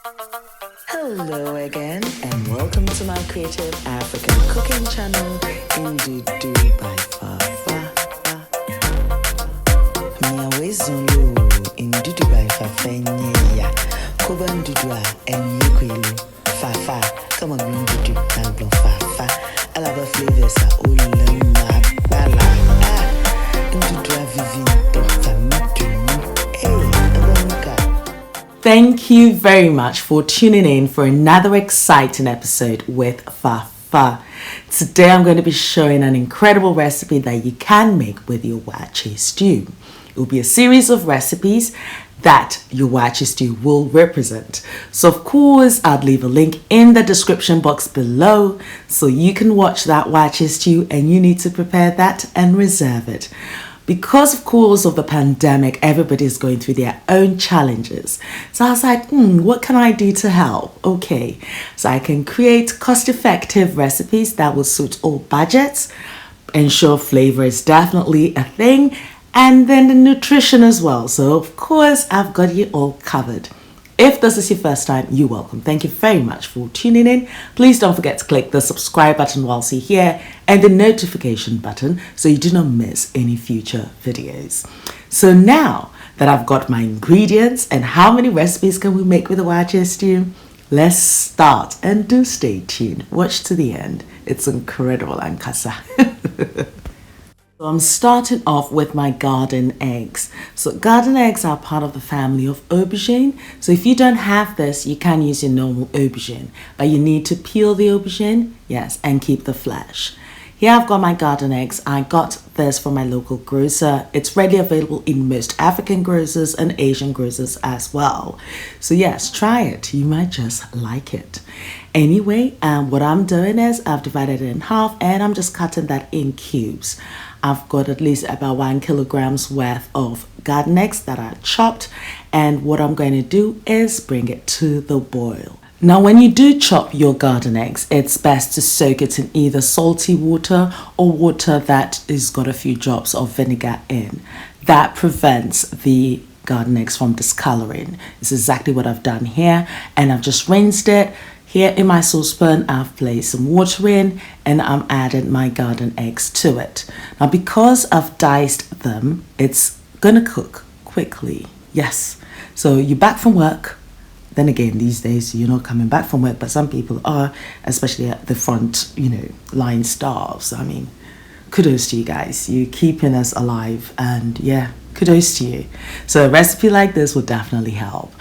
Hello again, and welcome to my creative African cooking channel, Ndudu by Fafa. Miawe Zulu, Ndudu by Fafa, Nya, Koba Ndudu, and Yukwelu, Fafa. Come on, Ndudu, and blow Fafa. I love the flavors, Ulama Bala. Ndudu, Vivinto, Famitu, hey, Alonka. Thank you very much for tuning in for another exciting episode with Fafa. Today I'm going to be showing an incredible recipe that you can make with your Waakye stew. It will be a series of recipes that your Waakye stew will represent. So of course I'll leave a link in the description box below so you can watch that Waakye stew, and you need to prepare that and reserve it. Because of course of the pandemic, everybody's going through their own challenges. So I was like, what can I do to help? Okay, so I can create cost-effective recipes that will suit all budgets, ensure flavor is definitely a thing, and then the nutrition as well. So of course, I've got you all covered. If this is your first time, you're welcome. Thank you very much for tuning in. Please don't forget to click the subscribe button whilst you're here and the notification button so you do not miss any future videos. So now that I've got my ingredients and how many recipes can we make with a Waakye stew, let's start, and do stay tuned. Watch to the end. It's incredible, Ankasa. So I'm starting off with my garden eggs. So garden eggs are part of the family of aubergine. So if you don't have this, you can use your normal aubergine, but you need to peel the aubergine, yes, and keep the flesh. Here I've got my garden eggs. I got this from my local grocer. It's readily available in most African grocers and Asian grocers as well. So yes, try it. You might just like it. Anyway, what I'm doing is I've divided it in half and I'm just cutting that in cubes. I've got at least about 1 kilograms worth of garden eggs that are chopped, and what I'm going to do is bring it to the boil. Now when you do chop your garden eggs, it's best to soak it in either salty water or water that has got a few drops of vinegar in. That prevents the garden eggs from discoloring. It's exactly what I've done here, and I've just rinsed it. Here in my saucepan, I've placed some water in and I'm adding my garden eggs to it. Now because I've diced them, it's gonna cook quickly. Yes, so you're back from work. Then again, these days you're not coming back from work, but some people are, especially at the front, line staffs. I mean, kudos to you guys. You're keeping us alive, and yeah, kudos to you. So a recipe like this will definitely help.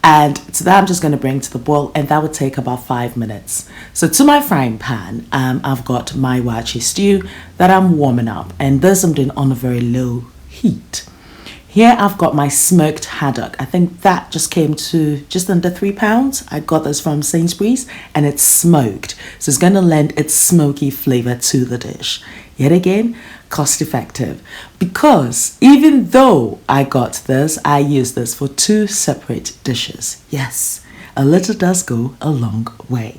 And so that I'm just going to bring to the boil, and that would take about 5 minutes. So to my frying pan, I've got my Waakye stew that I'm warming up, and this I'm doing on a very low heat. Here I've got my smoked haddock. I think that just came to just under £3. I got this from Sainsbury's, and it's smoked. So it's going to lend its smoky flavor to the dish. Yet again, cost effective, because even though I got this, I use this for 2 separate dishes. Yes, a little does go a long way.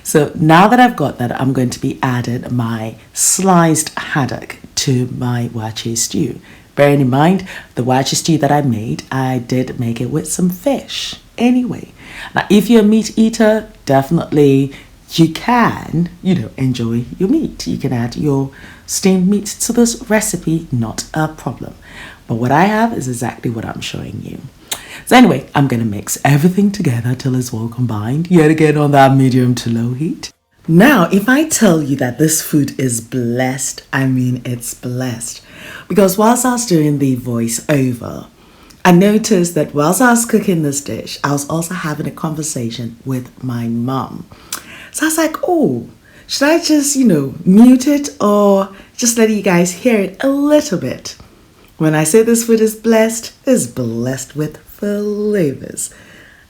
So now that I've got that, I'm going to be adding my sliced haddock to my Waakye stew. Bearing in mind, the Waakye stew that I made, I did make it with some fish. Anyway, now if you're a meat eater, definitely you can, enjoy your meat. You can add your steamed meat to this recipe, not a problem. But what I have is exactly what I'm showing you. So anyway, I'm going to mix everything together till it's well combined, yet again on that medium to low heat. Now, if I tell you that this food is blessed, I mean it's blessed. Because whilst I was doing the voiceover, I noticed that whilst I was cooking this dish, I was also having a conversation with my mum. So I was like, oh, should I just, mute it or just let you guys hear it a little bit? When I say this food is blessed, it's blessed with flavors.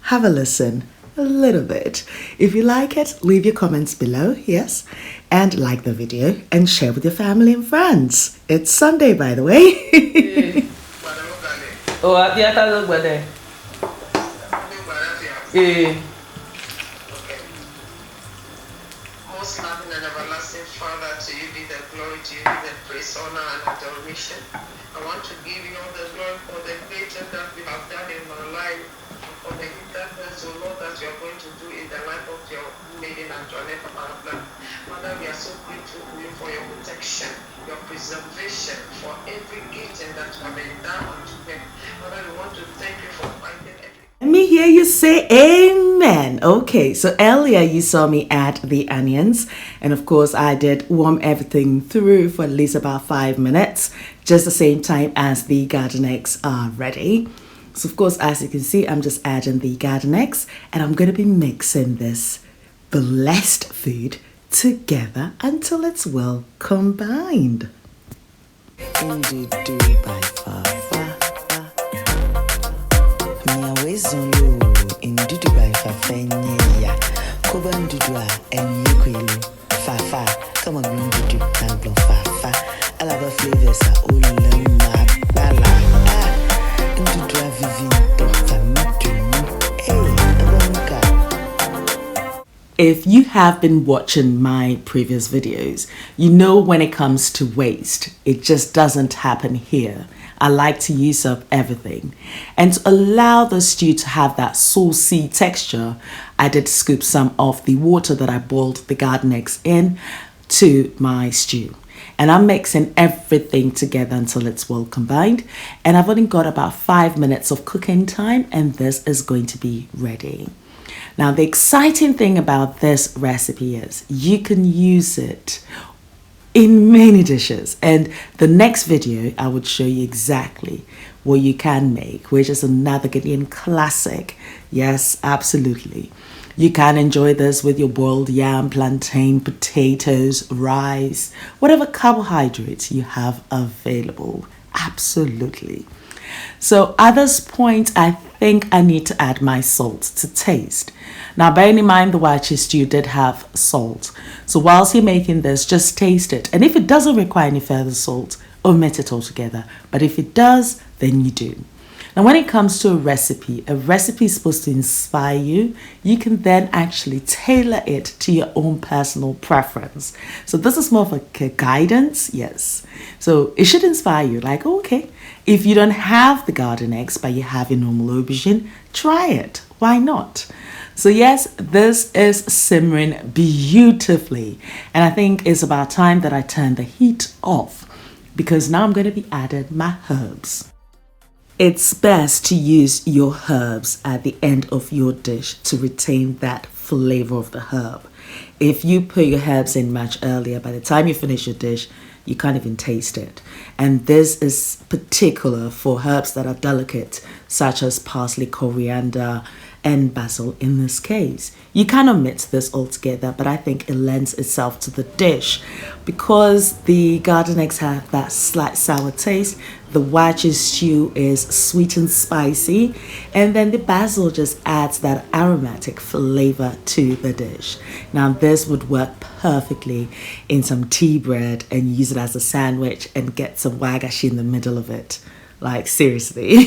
Have a listen a little bit. If you like it, leave your comments below, yes, and like the video and share with your family and friends. It's Sunday, by the way. Most loving and everlasting Father, to you be the glory, to you be the praise, honor, and adoration. I want to give you all the glory for the great job that you have done in my life. for the interpreters to know that you are going to do in the life of your maiden and Johnny Papa. Father, we are so grateful to you for your protection, your preservation, for every gift that you have endowed unto them. Father, we want to thank you for fighting every. Let me hear you say amen. Okay, so earlier you saw me add the onions, and of course I did warm everything through for at least about 5 minutes, just the same time as the garden eggs are ready. So of course, as you can see, I'm just adding the garden eggs, and I'm going to be mixing this blessed food together until it's well combined. Ndudu by Fafa. Wezulu Ndudu by Fafa ya Koba Ndudu Enyekwelu Fafa Come on Ndudu Naglo Fafa Alaba flavors Ulama Bala Ndudu Vivin Torta If you have been watching my previous videos, you know when it comes to waste, it just doesn't happen here. I like to use up everything. And to allow the stew to have that saucy texture, I did scoop some of the water that I boiled the garden eggs in to my stew. And I'm mixing everything together until it's well combined. And I've only got about 5 minutes of cooking time, and this is going to be ready. Now, the exciting thing about this recipe is you can use it in many dishes, and the next video I would show you exactly what you can make, which is another Ghanaian classic. Yes, absolutely. You can enjoy this with your boiled yam, plantain, potatoes, rice, whatever carbohydrates you have available. Absolutely. So at this point, I think I need to add my salt to taste. Now, bearing in mind the Waakye stew did have salt. So whilst you're making this, just taste it. And if it doesn't require any further salt, omit it altogether. But if it does, then you do. Now, when it comes to a recipe is supposed to inspire you. You can then actually tailor it to your own personal preference. So this is more of a guidance, yes. So it should inspire you, like, okay, if you don't have the garden eggs, but you have your normal aubergine, try it. Why not? So yes, this is simmering beautifully. And I think it's about time that I turn the heat off, because now I'm going to be adding my herbs. It's best to use your herbs at the end of your dish to retain that flavor of the herb. If you put your herbs in much earlier, by the time you finish your dish, you can't even taste it. And this is particular for herbs that are delicate, such as parsley, coriander, and basil in this case. You can omit this altogether, but I think it lends itself to the dish because the garden eggs have that slight sour taste. The Waakye stew is sweet and spicy, and then the basil just adds that aromatic flavor to the dish. Now this would work perfectly in some tea bread, and use it as a sandwich and get some wagashi in the middle of it. Like, seriously.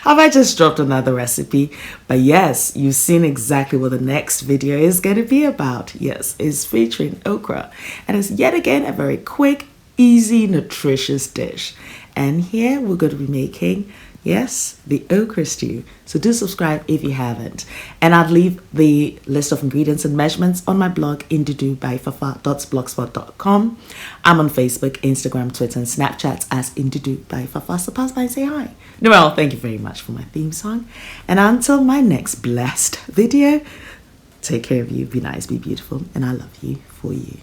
Have I just dropped another recipe? But yes, you've seen exactly what the next video is going to be about. Yes, it's featuring okra. And it's yet again a very quick, easy, nutritious dish. And here we're going to be making, yes, the okra stew. So do subscribe if you haven't. And I'll leave the list of ingredients and measurements on my blog, ndudubyfafa.blogspot.com. I'm on Facebook, Instagram, Twitter, and Snapchat as Ndudu by Fafa. So pass by and say hi. Noel, thank you very much for my theme song. And until my next blessed video, take care of you, be nice, be beautiful, and I love you for you.